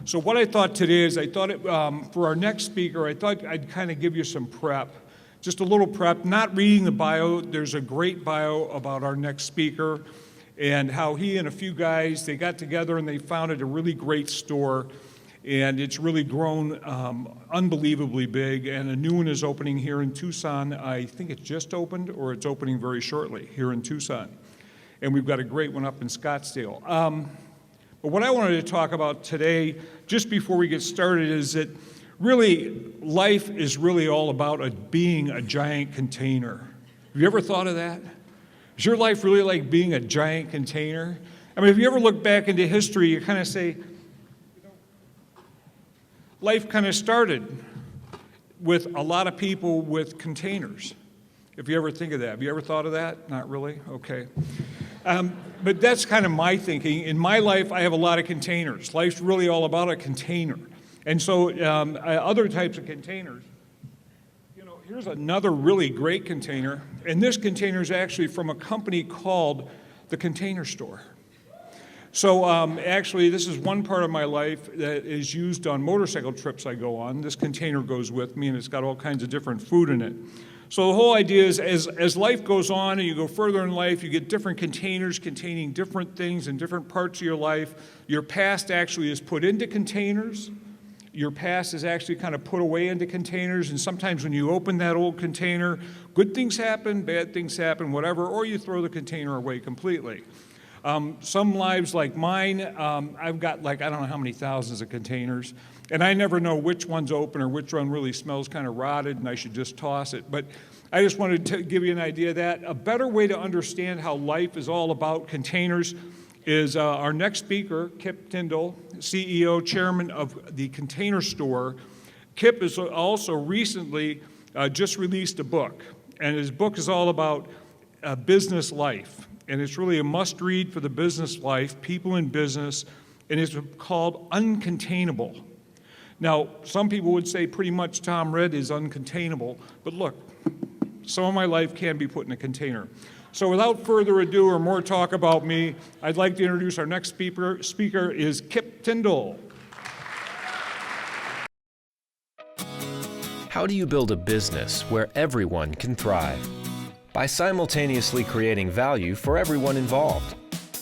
So what I thought today is for our next speaker, I thought I'd kind of give you some prep, just a little prep, not reading the bio. There's a great bio about our next speaker and how he and a few guys, they got together and they founded a really great store, and it's really grown unbelievably big, and a new one is opening here in Tucson. I think it just opened, or it's opening very shortly here in Tucson. And we've got a great one up in Scottsdale. But what I wanted to talk about today, just before we get started, is that really life is really all about being a giant container. Have you ever thought of that? Is your life really like being a giant container? I mean, if you ever look back into history, you kind of say, life kind of started with a lot of people with containers. If you ever think of that. Have you ever thought of that? Not really? Okay. But that's kind of my thinking. In my life, I have a lot of containers. Life's really all about a container. And so other types of containers, here's another really great container. And this container is actually from a company called The Container Store. So actually, this is one part of my life that is used on motorcycle trips I go on. This container goes with me, and it's got all kinds of different food in it. So the whole idea is as life goes on and you go further in life, you get different containers containing different things in different parts of your life. Your past actually is put into containers. Your past is actually kind of put away into containers, and sometimes when you open that old container, good things happen, bad things happen, whatever, or you throw the container away completely. Some lives like mine, I've got I don't know how many thousands of containers, and I never know which one's open or which one really smells kind of rotted and I should just toss it. But I just wanted to give you an idea of that. A better way to understand how life is all about containers is our next speaker, Kip Tindell, CEO, chairman of The Container Store. Kip has also recently just released a book, and his book is all about business life. And it's really a must-read for the business life, people in business, and it's called Uncontainable. Now, some people would say pretty much Tom Red is uncontainable, but look, some of my life can be put in a container. So without further ado or more talk about me, I'd like to introduce our next speaker is Kip Tindell. How do you build a business where everyone can thrive? By simultaneously creating value for everyone involved.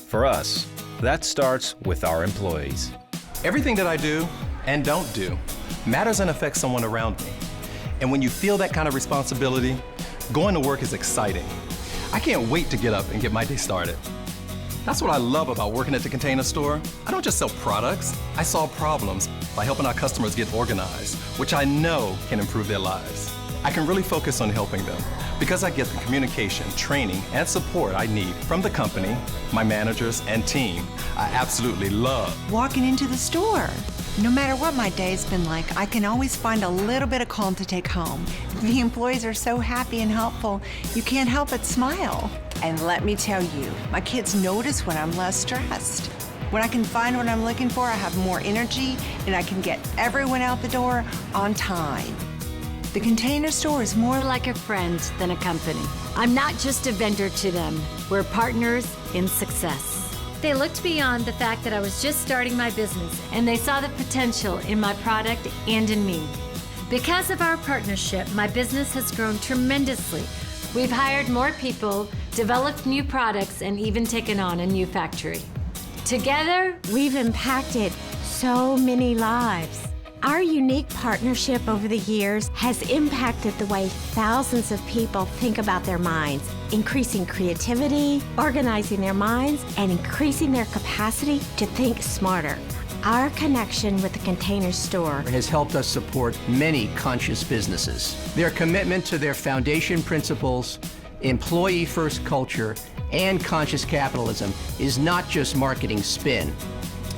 For us, that starts with our employees. Everything that I do and don't do matters and affects someone around me. And when you feel that kind of responsibility, going to work is exciting. I can't wait to get up and get my day started. That's what I love about working at the Container Store. I don't just sell products, I solve problems by helping our customers get organized, which I know can improve their lives. I can really focus on helping them because I get the communication, training, and support I need from the company, my managers, and team. I absolutely love walking into the store. No matter what my day's been like, I can always find a little bit of calm to take home. The employees are so happy and helpful, you can't help but smile. And let me tell you, my kids notice when I'm less stressed. When I can find what I'm looking for, I have more energy, and I can get everyone out the door on time. The Container Store is more like a friend than a company. I'm not just a vendor to them. We're partners in success. They looked beyond the fact that I was just starting my business, and they saw the potential in my product and in me. Because of our partnership, my business has grown tremendously. We've hired more people, developed new products, and even taken on a new factory. Together, we've impacted so many lives. Our unique partnership over the years has impacted the way thousands of people think about their minds, increasing creativity, organizing their minds, and increasing their capacity to think smarter. Our connection with the Container Store has helped us support many conscious businesses. Their commitment to their foundation principles, employee-first culture, and conscious capitalism is not just marketing spin.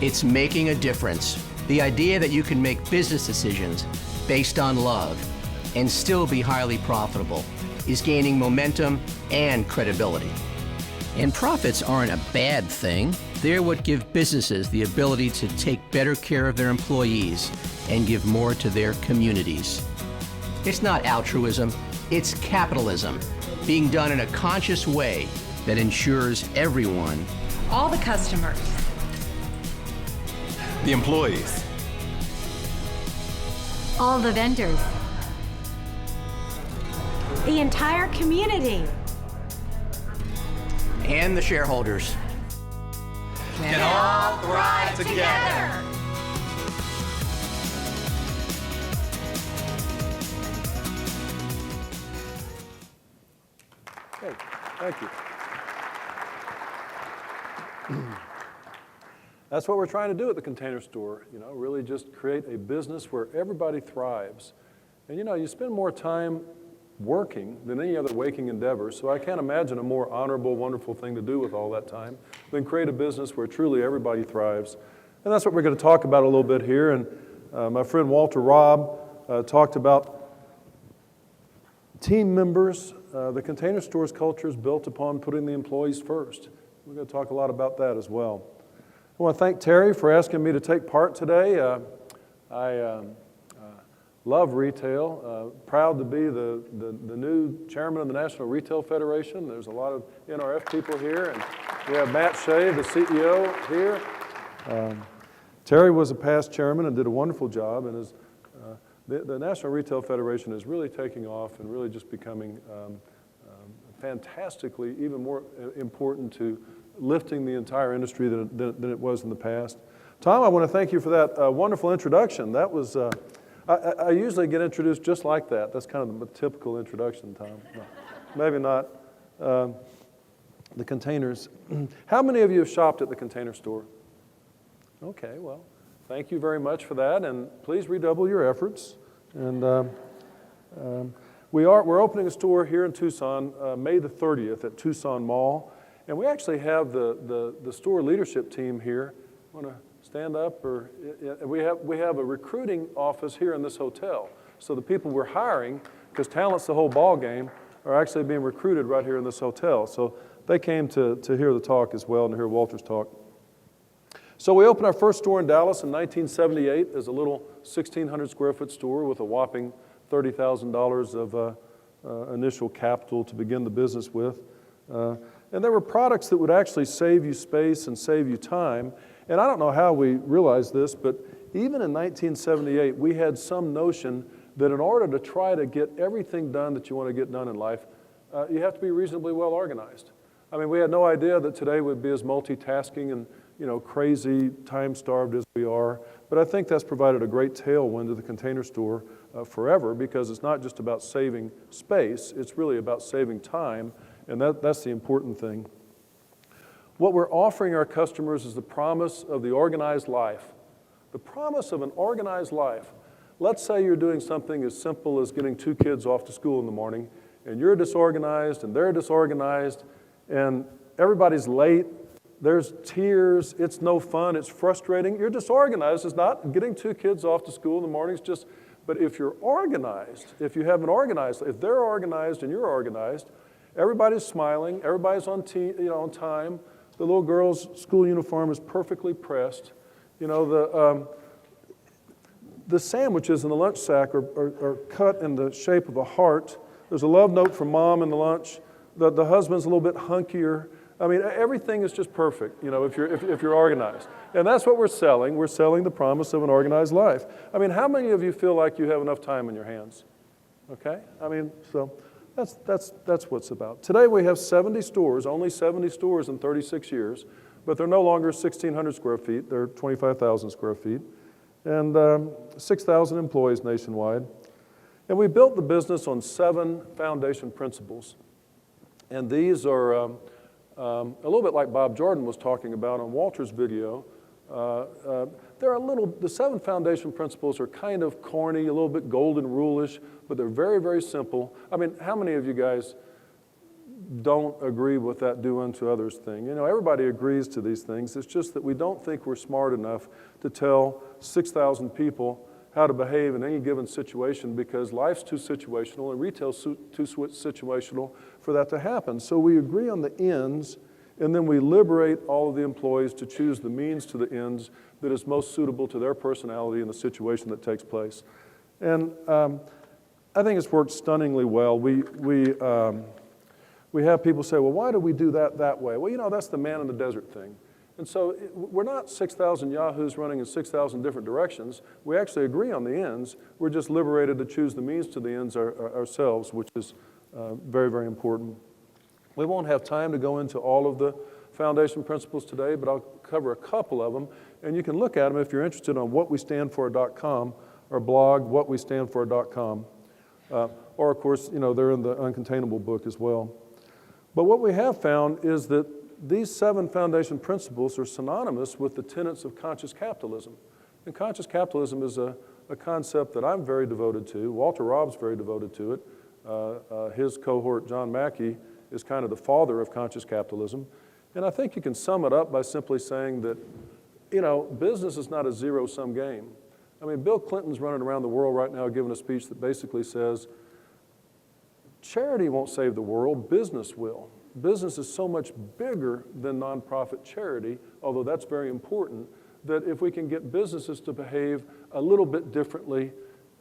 It's making a difference. The idea that you can make business decisions based on love and still be highly profitable is gaining momentum and credibility. And profits aren't a bad thing. They're what give businesses the ability to take better care of their employees and give more to their communities. It's not altruism, it's capitalism, being done in a conscious way that ensures everyone, all the customers, the employees, all the vendors, The entire community. And the shareholders. Can all thrive together. Okay, thank you. That's what we're trying to do at the Container Store, really just create a business where everybody thrives. And you spend more time working than any other waking endeavor, so I can't imagine a more honorable, wonderful thing to do with all that time than create a business where truly everybody thrives. And that's what we're going to talk about a little bit here. And my friend Walter Robb talked about team members. The Container Store's culture is built upon putting the employees first. We're going to talk a lot about that as well. I want to thank Terry for asking me to take part today. I love retail. Proud to be the new chairman of the National Retail Federation. There's a lot of NRF people here, and we have Matt Shea, the CEO, here. Terry was a past chairman and did a wonderful job, and the National Retail Federation is really taking off and really just becoming fantastically even more important to lifting the entire industry than it was in the past. Tom, I want to thank you for that wonderful introduction. That was, I usually get introduced just like that. That's kind of the typical introduction, Tom. No, maybe not. The containers. How many of you have shopped at the Container Store? Okay, well, thank you very much for that, and please redouble your efforts. And we're opening a store here in Tucson, May the 30th at Tucson Mall. And we actually have the store leadership team here. Want to stand up? Or we have a recruiting office here in this hotel. So the people we're hiring, because talent's the whole ball game, are actually being recruited right here in this hotel. So they came to hear the talk as well and to hear Walter's talk. So we opened our first store in Dallas in 1978 as a little 1,600 square foot store with a whopping $30,000 of initial capital to begin the business with. And there were products that would actually save you space and save you time. And I don't know how we realized this, but even in 1978, we had some notion that in order to try to get everything done that you want to get done in life, you have to be reasonably well organized. I mean, we had no idea that today would be as multitasking and crazy, time-starved as we are. But I think that's provided a great tailwind to the Container Store forever, because it's not just about saving space, it's really about saving time. And that's the important thing. What we're offering our customers is the promise of the organized life. The promise of an organized life. Let's say you're doing something as simple as getting 2 kids off to school in the morning, and you're disorganized, and they're disorganized, and everybody's late, there's tears, it's no fun, it's frustrating. You're disorganized. It's not getting 2 kids off to school in the morning, it's just, but if you're organized, if you have an organized, if they're organized and you're organized, everybody's smiling, everybody's on time. The little girl's school uniform is perfectly pressed. The sandwiches in the lunch sack are cut in the shape of a heart. There's a love note from mom in the lunch. The husband's a little bit hunkier. I mean, everything is just perfect, if you're organized. And that's what we're selling. We're selling the promise of an organized life. I mean, how many of you feel like you have enough time in your hands? Okay? I mean, so that's what it's about. Today we have 70 stores, only 70 stores in 36 years, but they're no longer 1,600 square feet. They're 25,000 square feet, and 6,000 employees nationwide. And we built the business on 7 foundation principles. And these are a little bit like Bob Jordan was talking about on Walter's video. The 7 foundation principles are kind of corny, a little bit golden rule-ish, but they're very, very simple. I mean, how many of you guys don't agree with that do unto others thing? Everybody agrees to these things. It's just that we don't think we're smart enough to tell 6,000 people how to behave in any given situation, because life's too situational and retail's too situational for that to happen. So we agree on the ends, and then we liberate all of the employees to choose the means to the ends that is most suitable to their personality and the situation that takes place. And I think it's worked stunningly well. We have people say, well, why do we do that way? Well, that's the man in the desert thing. And so we're not 6,000 yahoos running in 6,000 different directions. We actually agree on the ends. We're just liberated to choose the means to the ends ourselves, which is very, very important. We won't have time to go into all of the foundation principles today, but I'll cover a couple of them. And you can look at them if you're interested on whatwestandfor.com or blog whatwestandfor.com. Or, of course, they're in the Uncontainable book as well. But what we have found is that these 7 foundation principles are synonymous with the tenets of conscious capitalism. And conscious capitalism is a concept that I'm very devoted to. Walter Robb's very devoted to it. His cohort, John Mackey, is kind of the father of conscious capitalism. And I think you can sum it up by simply saying that, business is not a zero-sum game. I mean, Bill Clinton's running around the world right now giving a speech that basically says, charity won't save the world, business will. Business is so much bigger than nonprofit charity, although that's very important, that if we can get businesses to behave a little bit differently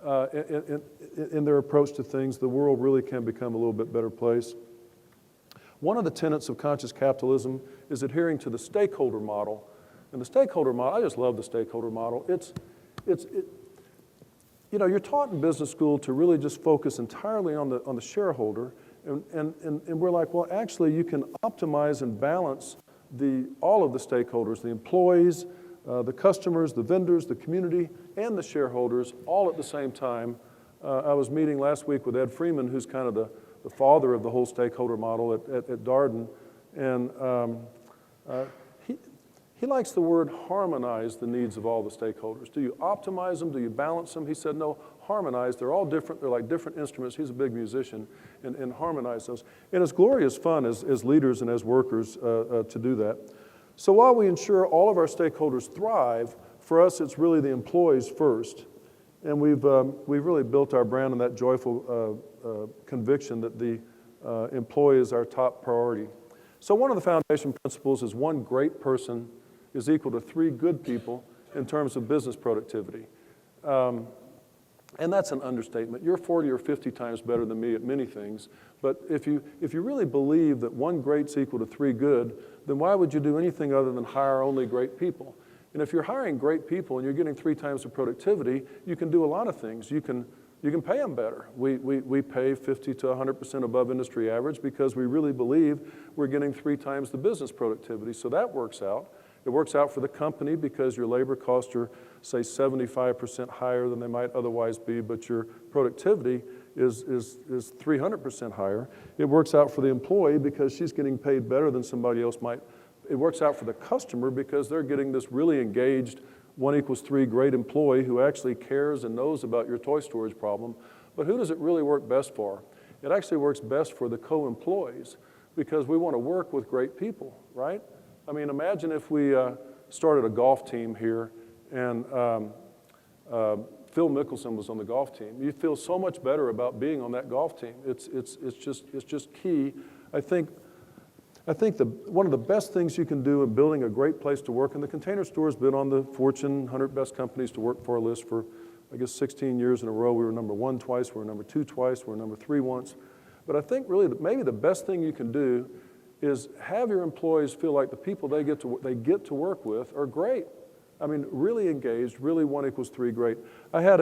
in their approach to things, the world really can become a little bit better place. One of the tenets of conscious capitalism is adhering to the stakeholder model. And the stakeholder model, I just love the stakeholder model. You're taught in business school to really just focus entirely on the shareholder, and we're like, well, actually, you can optimize and balance all of the stakeholders, the employees, the customers, the vendors, the community, and the shareholders, all at the same time. I was meeting last week with Ed Freeman, who's kind of the father of the whole stakeholder model at Darden, and he likes the word harmonize the needs of all the stakeholders. Do you optimize them? Do you balance them? He said, no, harmonize. They're all different. They're like different instruments. He's a big musician, and harmonize those. And it's glorious fun as leaders and as workers to do that. So while we ensure all of our stakeholders thrive, for us it's really the employees first. And we've really built our brand on that joyful conviction that the employee is our top priority. So one of the foundation principles is one great person is equal to 3 good people in terms of business productivity. And that's an understatement. You're 40 or 50 times better than me at many things, but if you really believe that 1 great's equal to 3 good, then why would you do anything other than hire only great people? And if you're hiring great people and you're getting 3 times the productivity, you can do a lot of things. You can pay them better. We pay 50 to 100% above industry average because we really believe we're getting 3 times the business productivity, so that works out. It works out for the company because your labor costs are, say, 75% higher than they might otherwise be, but your productivity is 300% higher. It works out for the employee because she's getting paid better than somebody else might. It works out for the customer because they're getting this really engaged 1 = 3 great employee who actually cares and knows about your toy storage problem. But who does it really work best for? It actually works best for the co-employees because we want to work with great people, right? I mean, imagine if we started a golf team here and Phil Mickelson was on the golf team. You'd feel so much better about being on that golf team. It's just key. I think one of the best things you can do in building a great place to work, and the Container Store has been on the Fortune 100 Best Companies to Work For list for, I guess, 16 years in a row. We were number 1 twice, we were number 2 twice, we were number 3 once. But I think really maybe the best thing you can do is have your employees feel like the people they get to work with are great. I mean, really engaged, really 1 = 3 great. I had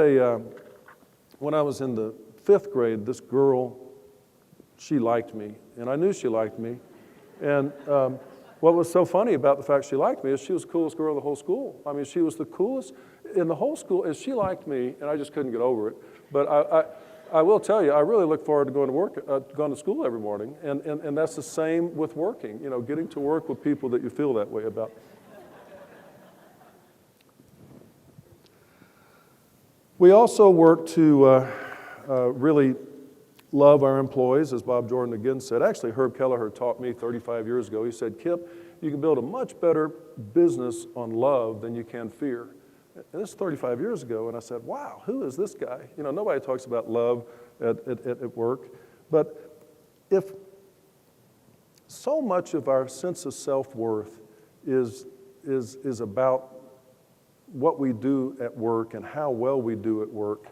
when I was in the 5th grade, this girl, she liked me, and I knew she liked me. And what was so funny about the fact she liked me is she was the coolest girl in the whole school. I mean, she was the coolest in the whole school, and she liked me, and I just couldn't get over it. But I will tell you, I really look forward to going to school every morning, and that's the same with working, getting to work with people that you feel that way about. We also work to really love our employees, as Bob Jordan again said. Actually, Herb Kelleher taught me 35 years ago. He said, Kip, you can build a much better business on love than you can fear. And this is 35 years ago, and I said, wow, who is this guy? Nobody talks about love at work. But if so much of our sense of self-worth is about what we do at work and how well we do at work,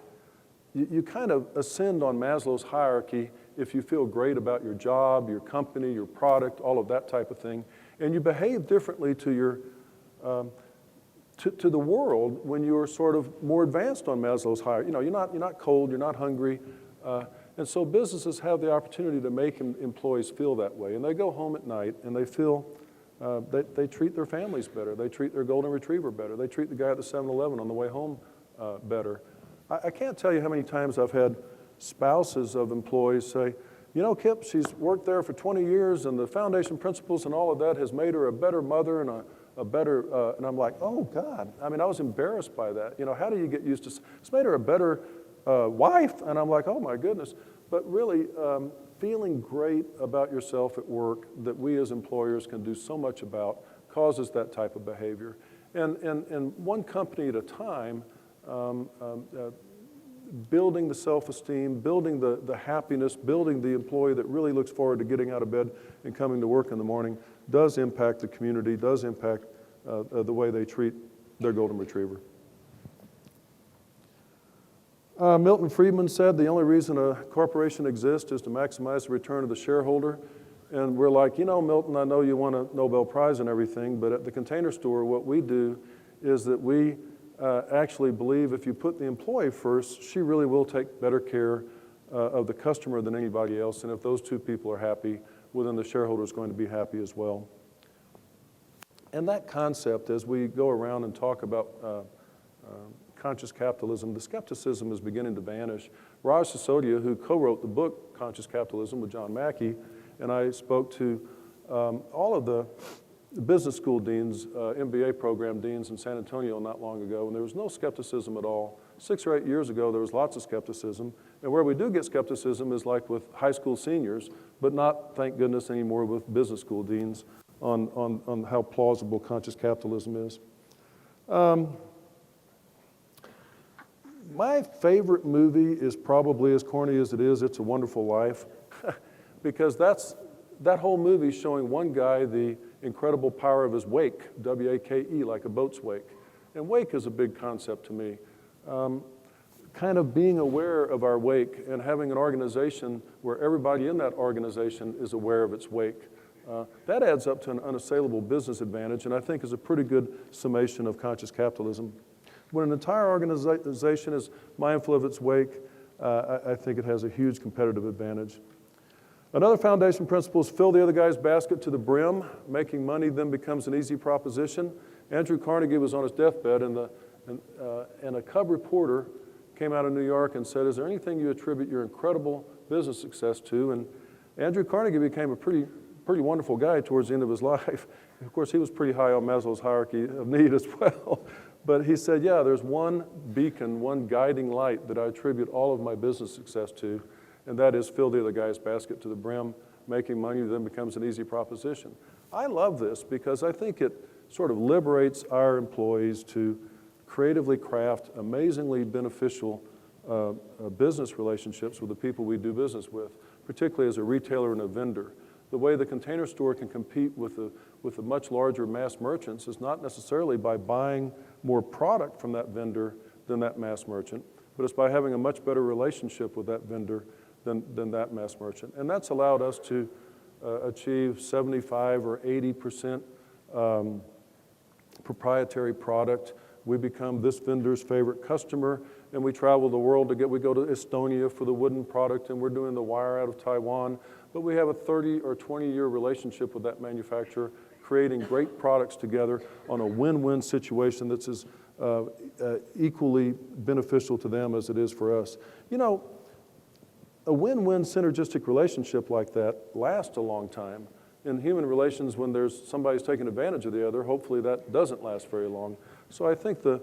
you kind of ascend on Maslow's hierarchy if you feel great about your job, your company, your product, all of that type of thing. And you behave differently to your to the world when you're sort of more advanced on Maslow's hierarchy. You know, you're not cold, you're not hungry. And so businesses have the opportunity to make employees feel that way. And they go home at night and they feel they treat their families better. They treat their golden retriever better. They treat the guy at the 7-Eleven on the way home better. I can't tell you how many times I've had spouses of employees say, you know, Kip, she's worked there for 20 years and the foundation principles and all of that has made her a better mother and a better, and I'm like, oh God. I mean, I was embarrassed by that. You know, how do you get used to, it's made her a better wife, and I'm like, oh my goodness. But really, feeling great about yourself at work that we as employers can do so much about causes that type of behavior. And one company at a time, building the self-esteem, building the happiness, building the employee that really looks forward to getting out of bed and coming to work in the morning does impact the community, does impact the way they treat their golden retriever. Milton Friedman said the only reason a corporation exists is to maximize the return of the shareholder. And we're like, you know, Milton, I know you won a Nobel Prize and everything, but at the Container Store, what we do is that we actually believe if you put the employee first, she really will take better care of the customer than anybody else. And if those two people are happy, well, then the shareholder is going to be happy as well. And that concept, as we go around and talk about conscious capitalism, the skepticism is beginning to vanish. Raj Sisodia, who co-wrote the book Conscious Capitalism with John Mackey, and I spoke to all of the business school deans, MBA program deans in San Antonio not long ago, and there was no skepticism at all. 6 or 8 years ago, there was lots of skepticism, and where we do get skepticism is like with high school seniors, but not, thank goodness, anymore with business school deans on how plausible conscious capitalism is. My favorite movie is probably, as corny as it is, It's a Wonderful Life, because that whole movie is showing one guy the incredible power of his wake, W-A-K-E, like a boat's wake. And wake is a big concept to me. Kind of being aware of our wake and having an organization where everybody in that organization is aware of its wake. That adds up to an unassailable business advantage, and I think is a pretty good summation of conscious capitalism. When an entire organization is mindful of its wake, I think it has a huge competitive advantage. Another foundation principle is fill the other guy's basket to the brim. Making money then becomes an easy proposition. Andrew Carnegie was on his deathbed, and a Cub reporter came out of New York and said, is there anything you attribute your incredible business success to? And Andrew Carnegie became a pretty wonderful guy towards the end of his life. Of course, he was pretty high on Maslow's hierarchy of need as well. But he said, yeah, there's one beacon, one guiding light that I attribute all of my business success to, and that is fill the other guy's basket to the brim. Making money then becomes an easy proposition. I love this because I think it sort of liberates our employees to creatively craft amazingly beneficial business relationships with the people we do business with, particularly as a retailer and a vendor. The way the Container Store can compete with the much larger mass merchants is not necessarily by buying more product from that vendor than that mass merchant, but it's by having a much better relationship with that vendor than that mass merchant. And that's allowed us to achieve 75 or 80% proprietary product. We become this vendor's favorite customer, and we travel the world we go to Estonia for the wooden product, and we're doing the wire out of Taiwan. But we have a 30 or 20-year relationship with that manufacturer, creating great products together on a win-win situation that's as equally beneficial to them as it is for us. You know, a win-win synergistic relationship like that lasts a long time. In human relations, when there's somebody's taking advantage of the other, hopefully that doesn't last very long. So I think the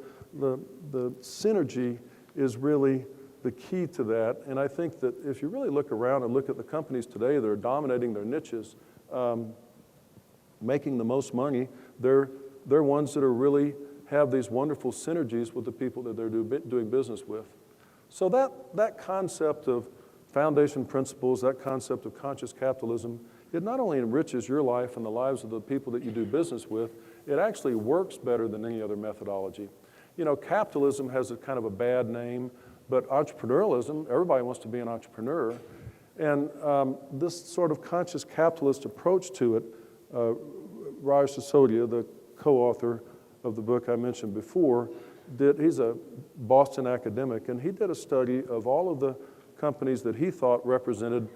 synergy is really the key to that. And I think that if you really look around and look at the companies today that are dominating their niches, making the most money, they're ones that are really have these wonderful synergies with the people that they're doing business with. So that concept of foundation principles, that concept of conscious capitalism, it not only enriches your life and the lives of the people that you do business with, it actually works better than any other methodology. You know, capitalism has a kind of a bad name, but entrepreneurialism, everybody wants to be an entrepreneur. And this sort of conscious capitalist approach to it Raj Sisodia, the co-author of the book I mentioned before, he's a Boston academic, and he did a study of all of the companies that he thought represented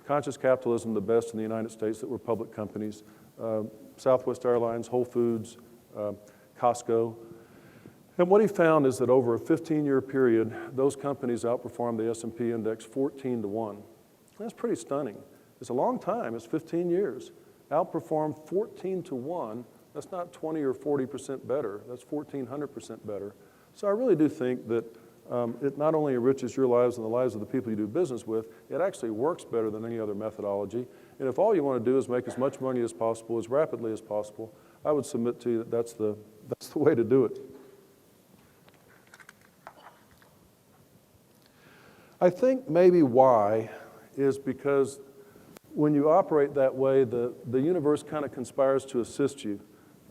conscious capitalism the best in the United States that were public companies. Southwest Airlines, Whole Foods, Costco. And what he found is that over a 15-year period, those companies outperformed the S&P index 14-1. That's pretty stunning. It's a long time, it's 15 years. Outperformed 14-1, that's not 20 or 40% better, that's 1,400% better. So I really do think that it not only enriches your lives and the lives of the people you do business with, it actually works better than any other methodology. And if all you want to do is make as much money as possible, as rapidly as possible, I would submit to you that that's the way to do it. I think maybe why is because when you operate that way, the universe kind of conspires to assist you.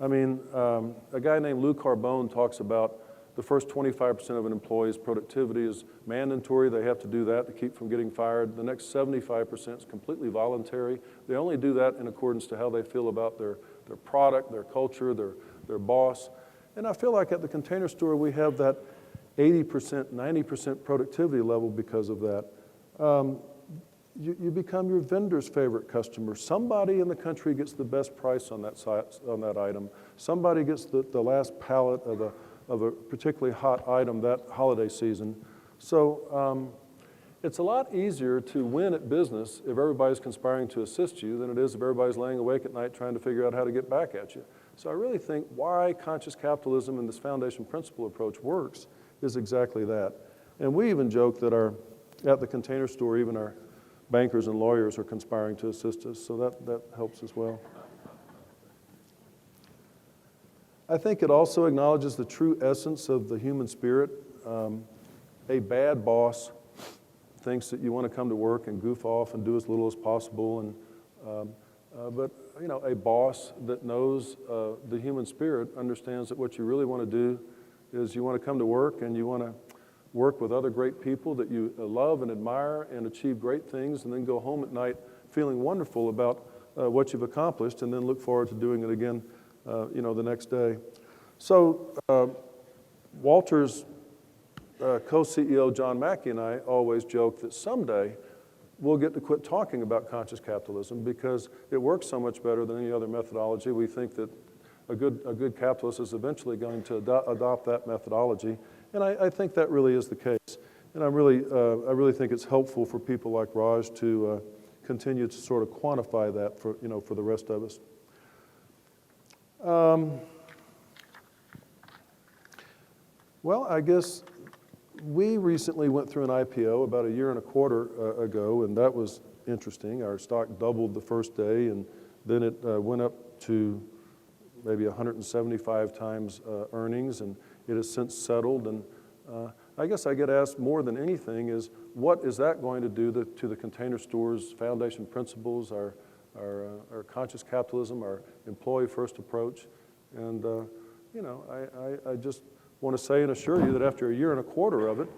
I mean, a guy named Lou Carbone talks about the first 25% of an employee's productivity is mandatory. They have to do that to keep from getting fired. The next 75% is completely voluntary. They only do that in accordance to how they feel about their product, their culture, their boss. And I feel like at the Container Store, we have that 80%, 90% productivity level because of that. You become your vendor's favorite customer. Somebody in the country gets the best price on that item. Somebody gets the last pallet of a particularly hot item that holiday season. So it's a lot easier to win at business if everybody's conspiring to assist you than it is if everybody's laying awake at night trying to figure out how to get back at you. So I really think why conscious capitalism and this foundation principle approach works is exactly that. And we even joke that at the Container Store, even our bankers and lawyers are conspiring to assist us, so that helps as well. I think it also acknowledges the true essence of the human spirit. A bad boss thinks that you want to come to work and goof off and do as little as possible, but you know, a boss that knows the human spirit understands that what you really want to do is you want to come to work and you want to work with other great people that you love and admire and achieve great things, and then go home at night feeling wonderful about what you've accomplished, and then look forward to doing it again the next day. So Walter's co-CEO John Mackey and I always joke that someday we'll get to quit talking about conscious capitalism because it works so much better than any other methodology. We think that a good capitalist is eventually going to adopt that methodology, and I think that really is the case. And I really think it's helpful for people like Raj to continue to sort of quantify that for the rest of us. Well, I guess we recently went through an IPO about a year and a quarter ago, and that was interesting. Our stock doubled the first day, and then it went up to maybe 175 times earnings, and it has since settled. And I guess I get asked more than anything is, what is that going to do to the Container Store's foundation principles, our conscious capitalism, our employee-first approach? And I just want to say and assure you that after a year and a quarter of it,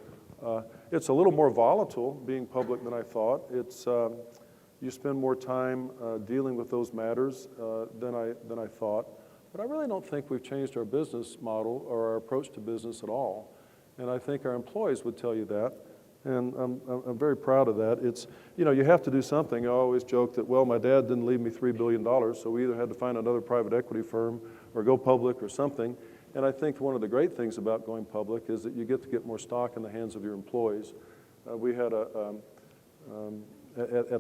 it's a little more volatile being public than I thought. It's you spend more time dealing with those matters than I thought. But I really don't think we've changed our business model or our approach to business at all. And I think our employees would tell you that. And I'm very proud of that. It's, you have to do something. I always joke that, well, my dad didn't leave me $3 billion, so we either had to find another private equity firm or go public or something. And I think one of the great things about going public is that you get to get more stock in the hands of your employees. We had at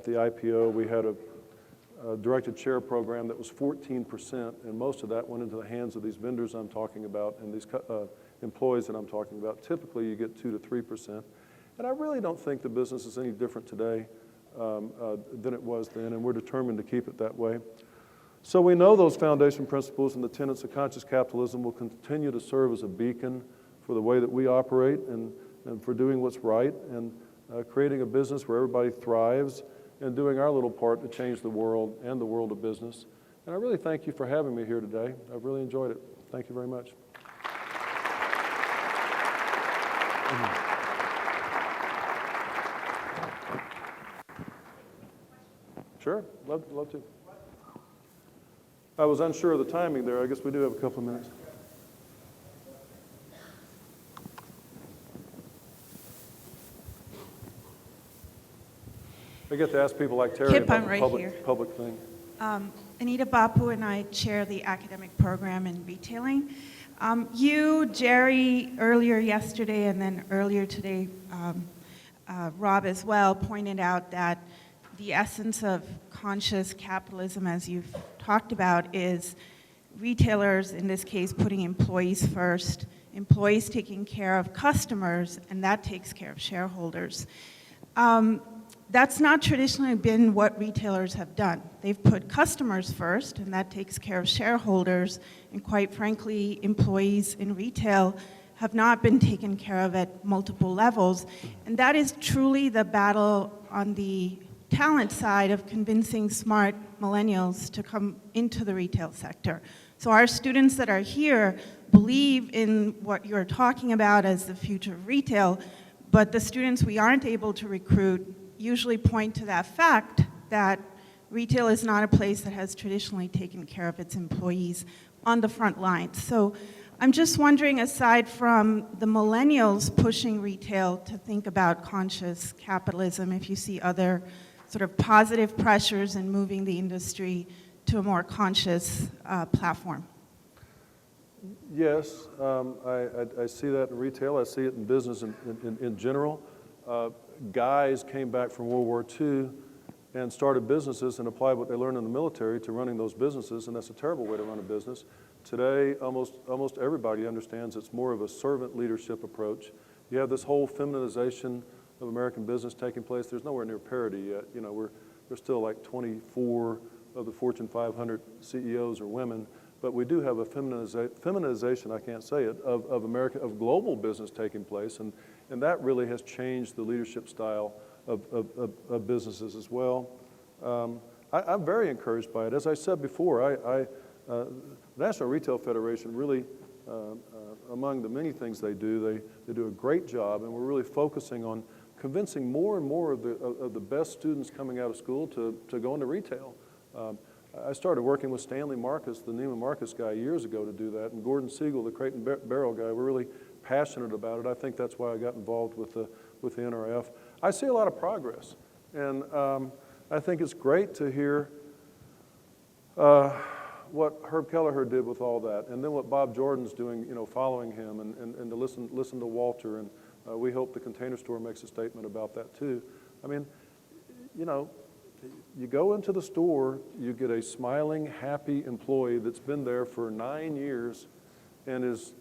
the IPO, we had a directed share program that was 14%, and most of that went into the hands of these vendors I'm talking about and these employees that I'm talking about. Typically, you get 2 to 3%. And I really don't think the business is any different today than it was then, and we're determined to keep it that way. So we know those foundation principles and the tenets of conscious capitalism will continue to serve as a beacon for the way that we operate and for doing what's right and creating a business where everybody thrives and doing our little part to change the world and the world of business. And I really thank you for having me here today. I've really enjoyed it. Thank you very much. Sure, love to. I was unsure of the timing there. I guess we do have a couple of minutes. I get to ask people like Terry Kip, about I'm the right public, here. public thing. Anita Bapu and I chair the academic program in retailing. You, Jerry, earlier yesterday and then earlier today, Rob as well, pointed out that the essence of conscious capitalism, as you've talked about, is retailers, in this case, putting employees first, employees taking care of customers, and that takes care of shareholders. That's not traditionally been what retailers have done. They've put customers first, and that takes care of shareholders, and quite frankly, employees in retail have not been taken care of at multiple levels. And that is truly the battle on the talent side of convincing smart millennials to come into the retail sector. So our students that are here believe in what you're talking about as the future of retail, but the students we aren't able to recruit usually point to that fact that retail is not a place that has traditionally taken care of its employees on the front lines. So I'm just wondering, aside from the millennials pushing retail to think about conscious capitalism, if you see other sort of positive pressures in moving the industry to a more conscious platform. Yes, I see that in retail. I see it in business in general. Guys came back from World War II and started businesses and applied what they learned in the military to running those businesses, and that's a terrible way to run a business. Today, almost everybody understands it's more of a servant leadership approach. You have this whole feminization of American business taking place. There's nowhere near parity yet. You know, we're still like 24 of the Fortune 500 CEOs are women, but we do have a feminization, I can't say it, of America, of global business taking place, and that really has changed the leadership style of businesses as well. I'm very encouraged by it. As I said before, the National Retail Federation really, among the many things they do a great job, and we're really focusing on convincing more and more of the best students coming out of school to go into retail. I started working with Stanley Marcus, the Neiman Marcus guy, years ago to do that, and Gordon Siegel, the Crate and Barrel guy. We're really passionate about it. I think that's why I got involved with the NRF. I see a lot of progress, and I think it's great to hear what Herb Kelleher did with all that, and then what Bob Jordan's doing, you know, following him, and to listen to Walter, and we hope the Container Store makes a statement about that too. I mean, you know, you go into the store, you get a smiling, happy employee that's been there for 9 years and is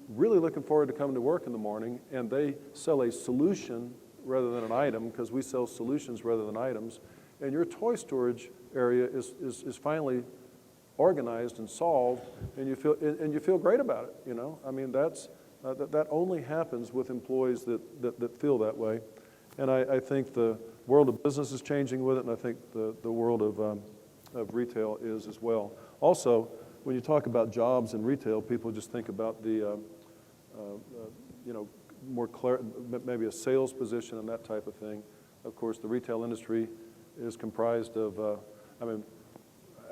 really looking forward to coming to work in the morning, and they sell a solution rather than an item, because we sell solutions rather than items, and your toy storage area is finally organized and solved, and you feel great about it, you know? I mean, that only happens with employees that feel that way. And I think the world of business is changing with it, and I think the world of retail is as well. Also, when you talk about jobs in retail, people just think about the, you know, maybe a sales position and that type of thing. Of course, the retail industry is comprised of, I mean,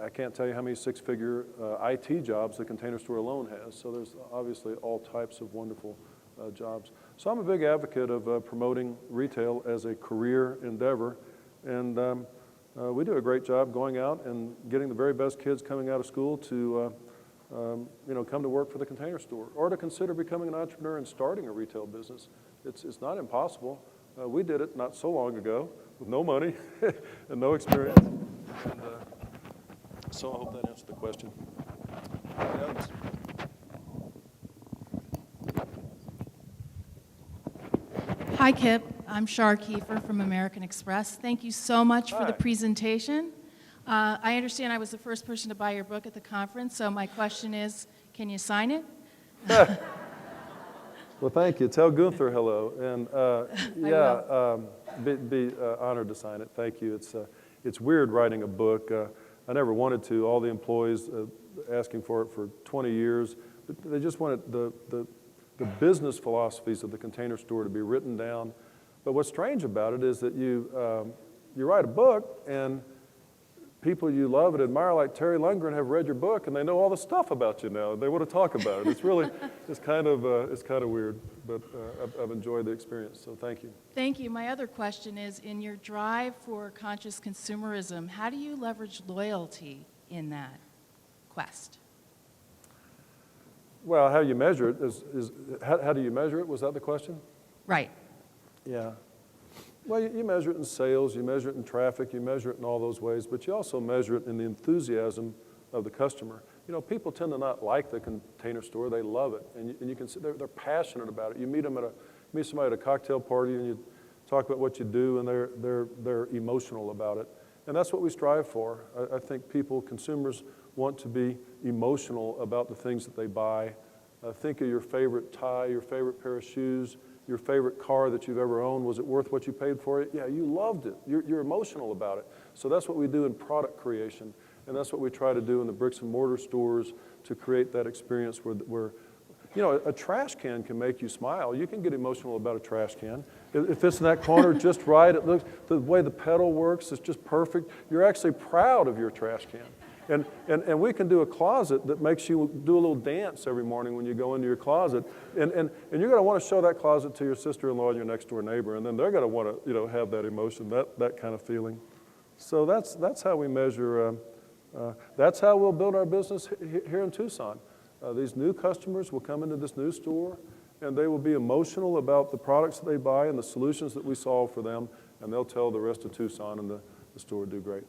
I can't tell you how many six-figure IT jobs the Container Store alone has. So there's obviously all types of wonderful jobs. So I'm a big advocate of promoting retail as a career endeavor, and we do a great job going out and getting the very best kids coming out of school to you know, come to work for the Container Store, or to consider becoming an entrepreneur and starting a retail business. It's not impossible. We did it not so long ago with no money and no experience. And, so I hope that answered the question. Yes. Hi, Kip. I'm Shar Kiefer from American Express. Thank you so much for the presentation. I understand I was the first person to buy your book at the conference, so my question is, can you sign it? Well, thank you. Tell Gunther hello. And yeah, be honored to sign it. Thank you. It's weird writing a book. I never wanted to. All the employees asking for it for 20 years. But they just wanted the business philosophies of the Container Store to be written down. But what's strange about it is that you write a book and people you love and admire, like Terry Lundgren, have read your book, and they know all the stuff about you now. They want to talk about it. It's really, it's kind of weird, but I've enjoyed the experience, so thank you. Thank you. My other question is, in your drive for conscious consumerism, how do you leverage loyalty in that quest? Well, how you measure it is how do you measure it? Was that the question? Right. Yeah. Well, you measure it in sales, you measure it in traffic, you measure it in all those ways, but you also measure it in the enthusiasm of the customer. You know, people tend to not like the Container Store. They love it, and you can see they're passionate about it. You meet somebody at a cocktail party, and you talk about what you do, and they're emotional about it. And that's what we strive for. I think consumers want to be emotional about the things that they buy. Think of your favorite tie, your favorite pair of shoes, your favorite car that you've ever owned. Was it worth what you paid for it? Yeah, you loved it. You're emotional about it. So that's what we do in product creation, and that's what we try to do in the bricks and mortar stores to create that experience where you know, a trash can make you smile. You can get emotional about a trash can. If it's in that corner just right, it looks, the way the pedal works is just perfect. You're actually proud of your trash can. And we can do a closet that makes you do a little dance every morning when you go into your closet. And you're going to want to show that closet to your sister-in-law and your next-door neighbor, and then they're going to want to, you know, have that emotion, that kind of feeling. So that's how we measure. That's how we'll build our business here in Tucson. These new customers will come into this new store, and they will be emotional about the products that they buy and the solutions that we solve for them, and they'll tell the rest of Tucson, and the store will do great.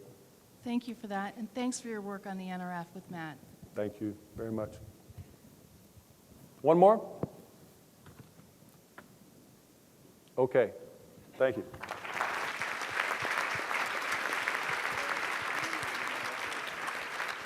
Thank you for that, and thanks for your work on the NRF with Matt. Thank you very much. One more? Okay. Thank you.